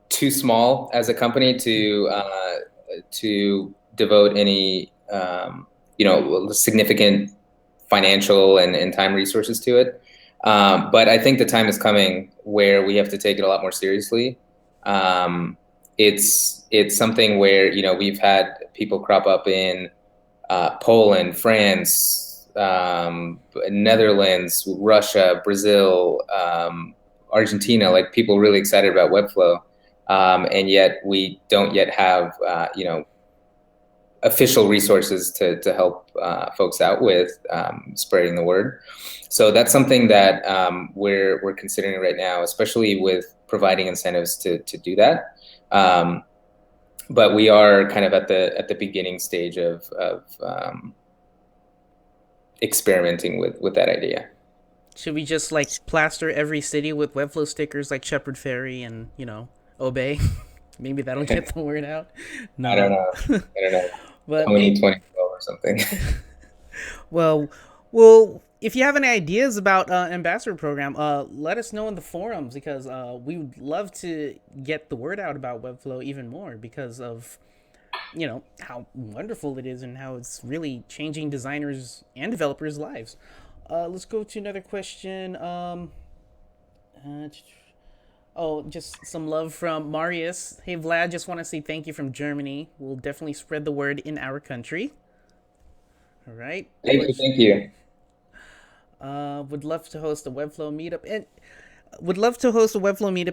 too small as a company to devote any, significant financial and time resources to it. But I think the time is coming where we have to take it a lot more seriously. It's something where, we've had people crop up in Poland, France, Netherlands, Russia, Brazil, Argentina, like people really excited about Webflow. And yet we don't yet have, official resources to help folks out with spreading the word. So that's something that we're considering right now, especially with providing incentives to do that. But we are kind of at the beginning stage of experimenting with that idea. Should we just like plaster every city with Webflow stickers like Shepherd Ferry and Obey? Maybe that'll get the word out. No. I don't know. But 2012 or something. well, if you have any ideas about ambassador program, let us know in the forums, because we would love to get the word out about Webflow even more, because of how wonderful it is and how it's really changing designers and developers' lives. Let's go to another question. Just some love from Marius. Hey Vlad, just want to say thank you from Germany. We'll definitely spread the word in our country. All right. Thank you. Would love to host a Webflow meetup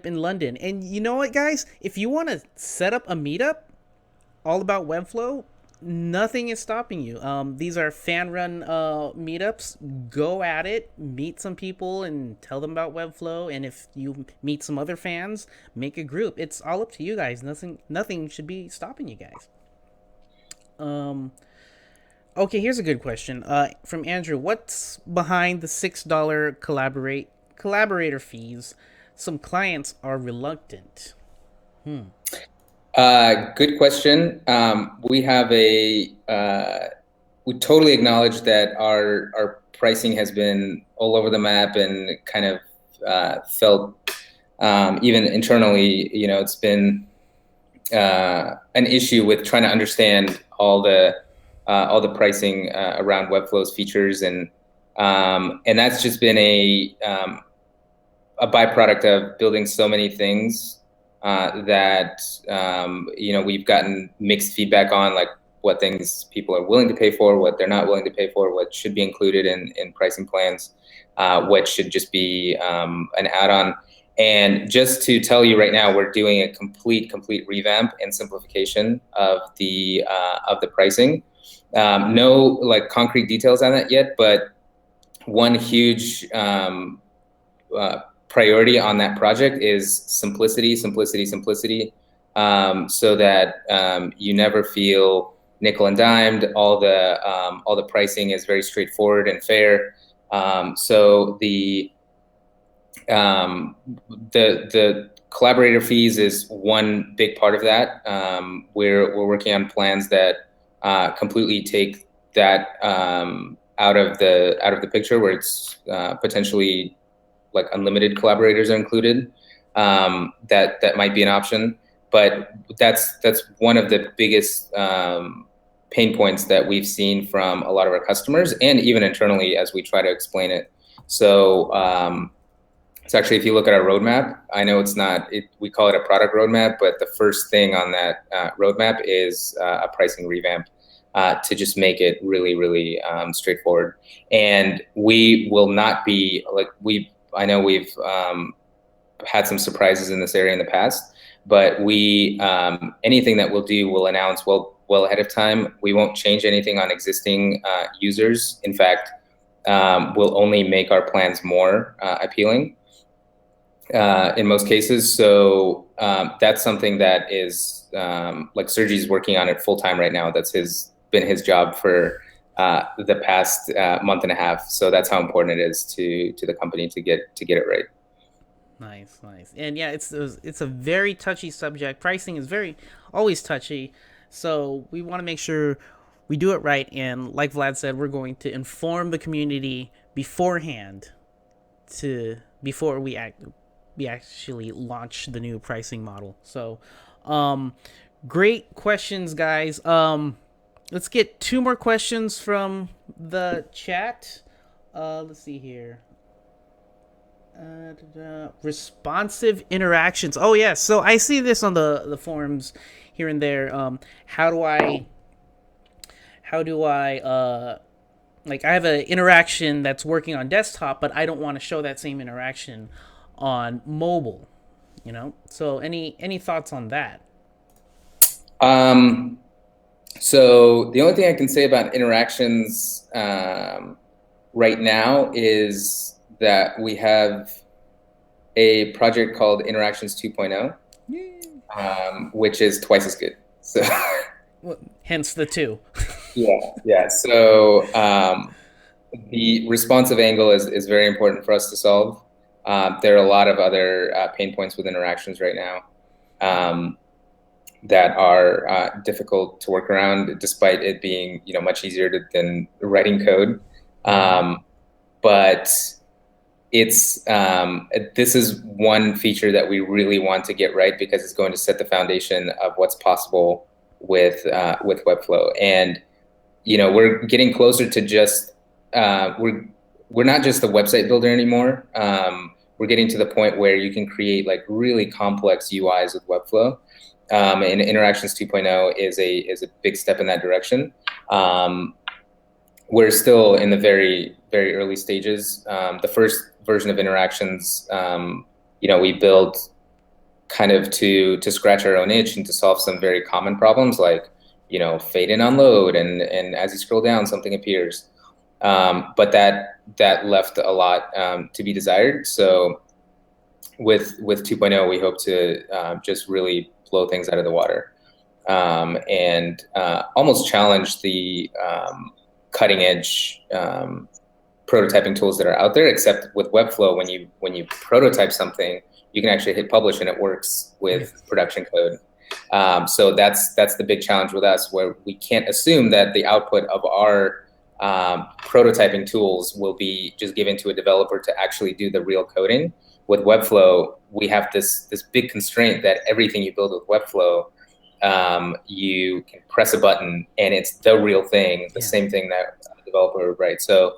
in London. And you know what, guys? If you want to set up a meetup all about Webflow, nothing is stopping you. These are fan-run meetups. Go at it, meet some people, and tell them about Webflow. And if you meet some other fans, make a group. It's all up to you guys. Nothing should be stopping you guys. Okay, here's a good question from Andrew. What's behind the $6 collaborator fees? Some clients are reluctant. Good question. We have a we totally acknowledge that our pricing has been all over the map and kind of felt even internally, it's been an issue with trying to understand all the pricing around Webflow's features, and that's just been a byproduct of building so many things that we've gotten mixed feedback on, like what things people are willing to pay for, what they're not willing to pay for, what should be included in pricing plans, what should just be an add-on. And just to tell you right now, we're doing a complete revamp and simplification of the pricing. No like concrete details on that yet, but one huge priority on that project is simplicity, so that you never feel nickel and dimed. All the pricing is very straightforward and fair. So the collaborator fees is one big part of that. We're working on plans that completely take that out of the picture, where it's potentially like unlimited collaborators are included. That might be an option, but that's one of the biggest pain points that we've seen from a lot of our customers, and even internally as we try to explain it. So so actually, if you look at our roadmap, I know we call it a product roadmap, but the first thing on that roadmap is a pricing revamp to just make it really straightforward. And we will not be like I know we've had some surprises in this area in the past, but anything that we'll do, we'll announce well ahead of time. We won't change anything on existing users. In fact, we'll only make our plans more appealing in most cases. So that's something that is like Sergey's working on it full time right now. That's been his job for the past month and a half. So that's how important it is to the company to get it right. Nice. And yeah, it's a very touchy subject. Pricing is always touchy. So we want to make sure we do it right. And like Vlad said, we're going to inform the community beforehand before we actually launch the new pricing model. So great questions, guys. Let's get 2 more questions from the chat. Let's see here. Responsive interactions. Oh yeah, so I see this on the forums here and there. How do I like, I have an interaction that's working on desktop, but I don't want to show that same interaction on mobile, So any thoughts on that? So the only thing I can say about interactions right now is that we have a project called Interactions 2.0, which is twice as good. So well, hence the 2. Yeah. So the responsive angle is very important for us to solve. There are a lot of other pain points with interactions right now that are difficult to work around, despite it being much easier than writing code. But it's this is one feature that we really want to get right, because it's going to set the foundation of what's possible with Webflow. And we're getting closer to just we're not just a website builder anymore. We're getting to the point where you can create like really complex UIs with Webflow. And Interactions 2.0 is a big step in that direction. We're still in the very early stages. The first version of Interactions, we built kind of to scratch our own itch and to solve some very common problems, like fade in on load, and as you scroll down, something appears. But that left a lot to be desired. So with 2.0, we hope to just really blow things out of the water, and almost challenge the cutting edge prototyping tools that are out there. Except with Webflow, when you prototype something, you can actually hit publish and it works with production code. So that's the big challenge with us, where we can't assume that the output of our prototyping tools will be just given to a developer to actually do the real coding. With Webflow, we have this big constraint that everything you build with Webflow, you can press a button and it's the real thing, the same thing that a developer would write. So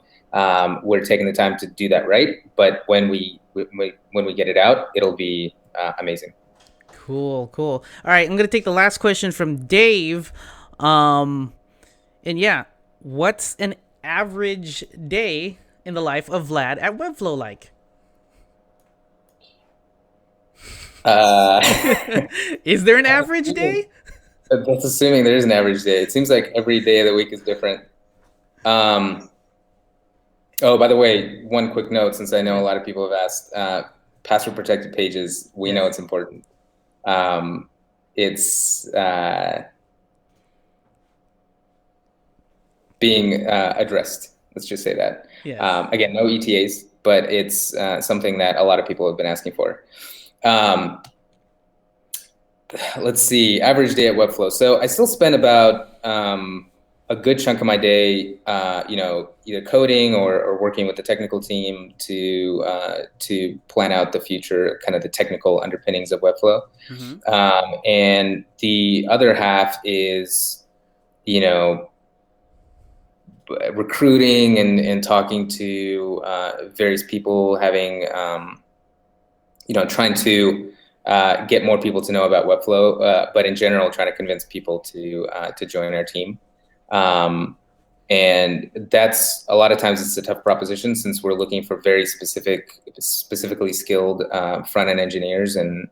we're taking the time to do that right, but when we get it out, it'll be amazing. Cool. All right, I'm gonna take the last question from Dave. Um, and yeah, what's an average day in the life of Vlad at Webflow like? Uh, Is there an average day? that's assuming there is an average day. It seems like every day of the week is different. Oh, by the way, one quick note, since I know a lot of people have asked, password protected pages, we know it's important. It's being addressed. Let's just say that. Again, no ETAs, but it's something that a lot of people have been asking for. Let's see, average day at Webflow. So I still spend about a good chunk of my day, either coding or working with the technical team to plan out the future, kind of the technical underpinnings of Webflow. And the other half is, recruiting and talking to various people, having, trying to get more people to know about Webflow, but in general, trying to convince people to join our team. And that's, a lot of times it's a tough proposition, since we're looking for very specifically skilled front-end engineers and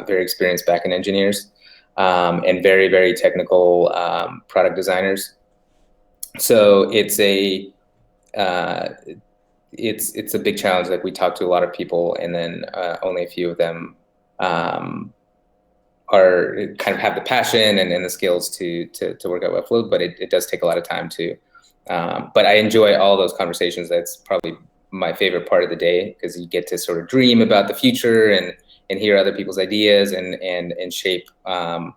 very experienced back-end engineers, and very, very technical product designers. So it's a big challenge. Like, we talk to a lot of people, and then only a few of them are kind of have the passion and the skills to work at Webflow, but it does take a lot of time to. But I enjoy all those conversations. That's probably my favorite part of the day, because you get to sort of dream about the future and hear other people's ideas and shape a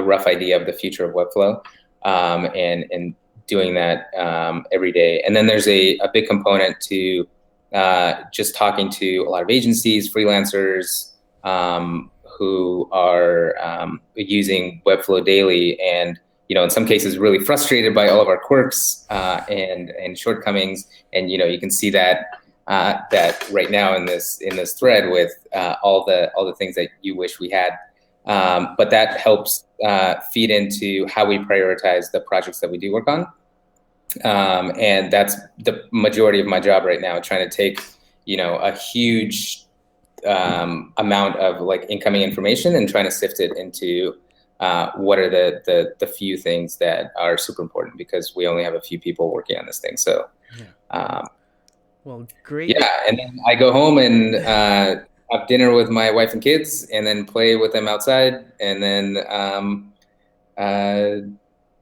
rough idea of the future of Webflow, and doing that every day. And then there's a big component to just talking to a lot of agencies, freelancers, who are using Webflow daily, and in some cases really frustrated by all of our quirks and shortcomings. And you can see that right now in this thread with all the things that you wish we had. But that helps feed into how we prioritize the projects that we do work on. And that's the majority of my job right now, trying to take a huge amount of like incoming information and trying to sift it into what are the few things that are super important, because we only have a few people working on this thing. So well, great. And then I go home and have dinner with my wife and kids, and then play with them outside, and then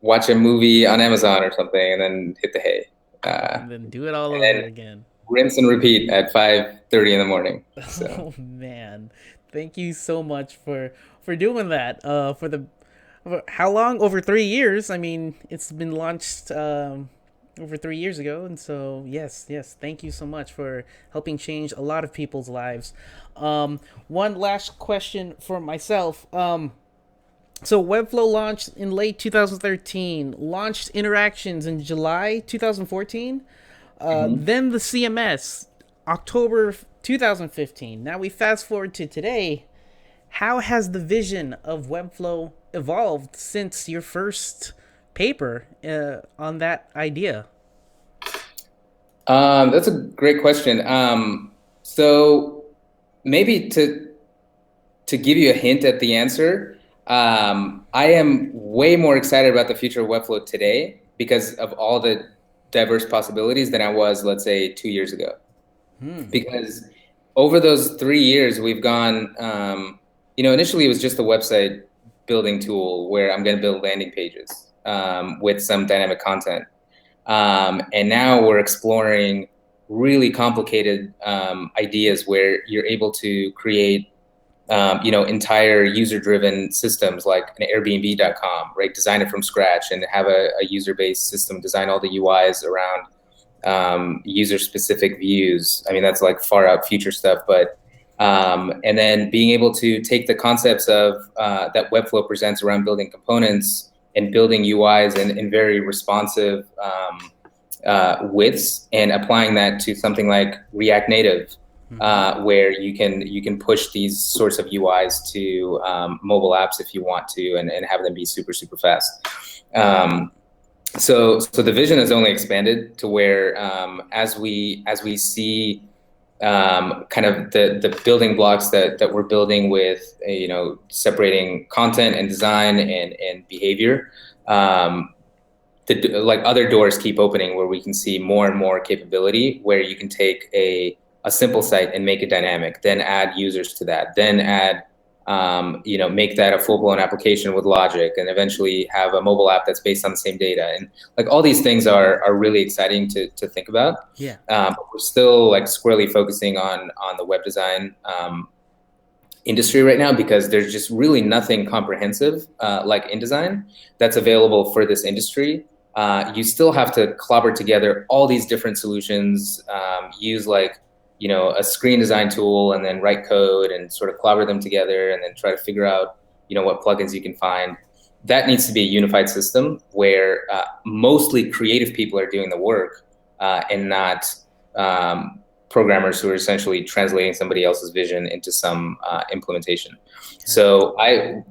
watch a movie on Amazon or something, and then hit the hay. And then do it all over again. Rinse and repeat at 5:30 in the morning. So. Oh man, thank you so much for doing that. For how long? Over 3 years. I mean, it's been launched over 3 years ago, and so yes, thank you so much for helping change a lot of people's lives. One last question for myself. So Webflow launched in late 2013, launched interactions in July 2014, then the CMS, October 2015. Now we fast forward to today. How has the vision of Webflow evolved since your first paper on that idea? That's a great question. So maybe to give you a hint at the answer, I am way more excited about the future of Webflow today because of all the diverse possibilities than I was, let's say, 2 years ago. Because over those 3 years, we've gone, initially it was just a website building tool where I'm going to build landing pages with some dynamic content. And now we're exploring really complicated ideas where you're able to create entire user-driven systems like an Airbnb.com, right? Design it from scratch and have a user-based system, design all the UIs around user-specific views. I mean, that's like far out future stuff, but and then being able to take the concepts of that Webflow presents around building components and building UIs in very responsive widths, and applying that to something like React Native, where you can push these sorts of UIs to mobile apps if you want to, and have them be super fast. So the vision has only expanded to where as we see kind of the building blocks that we're building with separating content and design and behavior, like other doors keep opening where we can see more and more capability, where you can take a simple site and make it dynamic, then add users to that, then add make that a full-blown application with logic, and eventually have a mobile app that's based on the same data. And like all these things are really exciting to think about. Yeah. But we're still like squarely focusing on the web design industry right now, because there's just really nothing comprehensive like InDesign that's available for this industry. You still have to clobber together all these different solutions, use like a screen design tool, and then write code and sort of clobber them together, and then try to figure out what plugins you can find. That needs to be a unified system where mostly creative people are doing the work, and not programmers who are essentially translating somebody else's vision into some implementation. So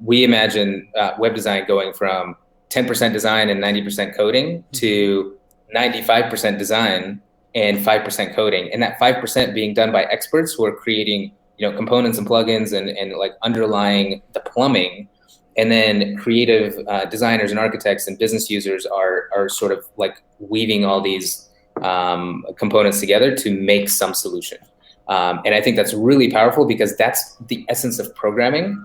we imagine web design going from 10% design and 90% coding to 95% design and 5% coding, and that 5% being done by experts who are creating components and plugins and like underlying the plumbing, and then creative designers and architects and business users are sort of like weaving all these components together to make some solution. And I think that's really powerful, because that's the essence of programming.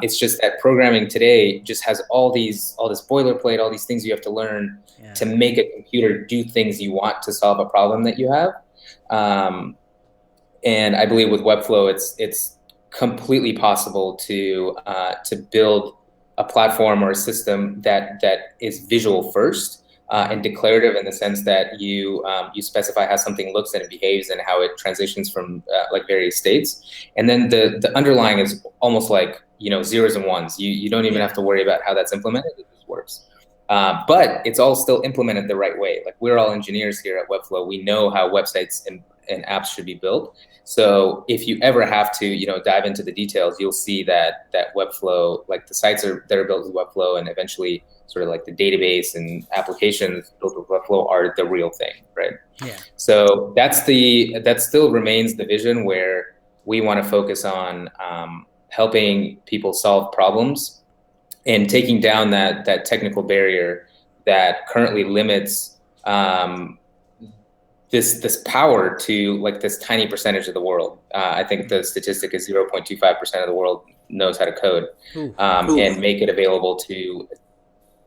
It's just that programming today just has all this boilerplate, all these things you have to learn to make a computer do things you want to solve a problem that you have. And I believe with Webflow, it's completely possible to build a platform or a system that is visual first. And declarative, in the sense that you specify how something looks and it behaves and how it transitions from like various states, and then the underlying is almost like zeros and ones. You don't even have to worry about how that's implemented; it just works. But it's all still implemented the right way. Like, we're all engineers here at Webflow. We know how websites and apps should be built. So if you ever have to dive into the details, you'll see that Webflow, like the sites that are built with Webflow, and eventually sort of like the database and applications built with Webflow, are the real thing, right? Yeah. So that still remains the vision, where we want to focus on helping people solve problems and taking down that technical barrier that currently limits this power to like this tiny percentage of the world. I think the statistic is 0.25% of the world knows how to code, and make it available to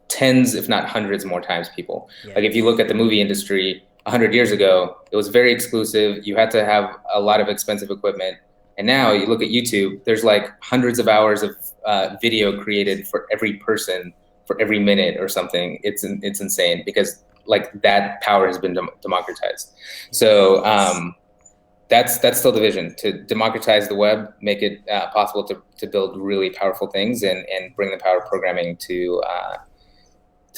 tens, if not hundreds more times people. Yeah. Like, if you look at the movie industry 100 years ago, it was very exclusive. You had to have a lot of expensive equipment. And now you look at YouTube, there's like hundreds of hours of video created for every person for every minute or something. It's insane, because like that power has been democratized. So that's still the vision, to democratize the web, make it possible to build really powerful things, and bring the power of programming to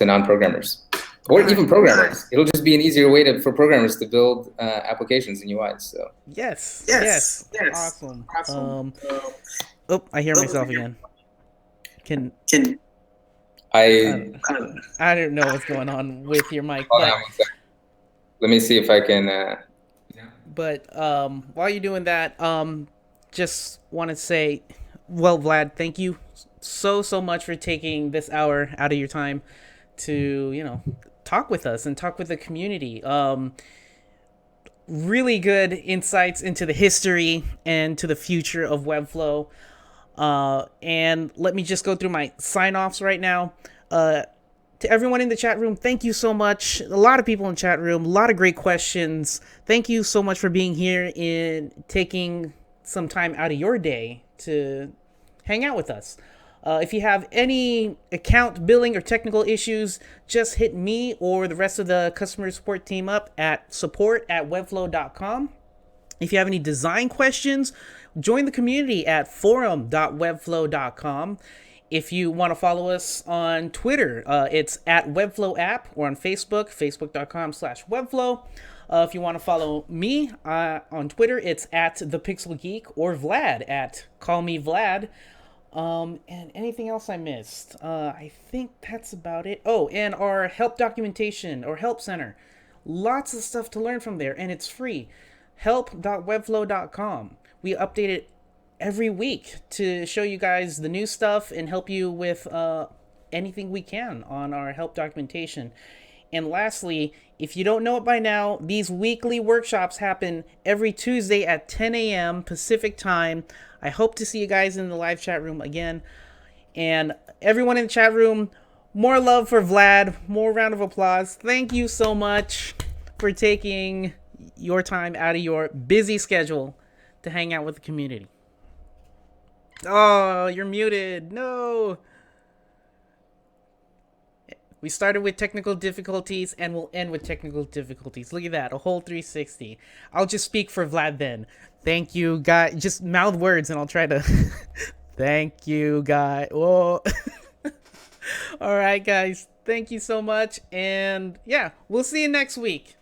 non-programmers, or even programmers. It'll just be an easier way for programmers to build applications and UIs. So yes. Awesome. I hear myself again. Can I don't know what's going on with your mic. Hold on one second. Let me see if I can. But while you're doing that, just want to say, well, Vlad, thank you so much for taking this hour out of your time to talk with us and talk with the community. Really good insights into the history and to the future of Webflow. And let me just go through my sign-offs right now. To everyone in the chat room, thank you so much. A lot of people in the chat room, a lot of great questions. Thank you so much for being here and taking some time out of your day to hang out with us. If you have any account, billing, or technical issues, just hit me or the rest of the customer support team up at support@webflow.com. If you have any design questions, join the community at forum.webflow.com. If you want to follow us on Twitter, it's at Webflow app, or on Facebook, facebook.com/Webflow. If you want to follow me on Twitter, it's at The Pixel Geek, or Vlad at Call Me Vlad. And anything else I missed? I think that's about it. Oh, and our help documentation or help center. Lots of stuff to learn from there, and it's free. help.webflow.com. We update it every week to show you guys the new stuff and help you with anything we can on our help documentation. And lastly, if you don't know it by now, these weekly workshops happen every Tuesday at 10 a.m. Pacific time. I hope to see you guys in the live chat room again. And everyone in the chat room, more love for Vlad, more round of applause. Thank you so much for taking your time out of your busy schedule to hang out with the community. Oh, you're muted. No. We started with technical difficulties and we'll end with technical difficulties. Look at that, a whole 360. I'll just speak for Vlad then. Thank you, guys. Just mouth words and I'll try to... Thank you, guys. Whoa. All right, guys. Thank you so much. And yeah, we'll see you next week.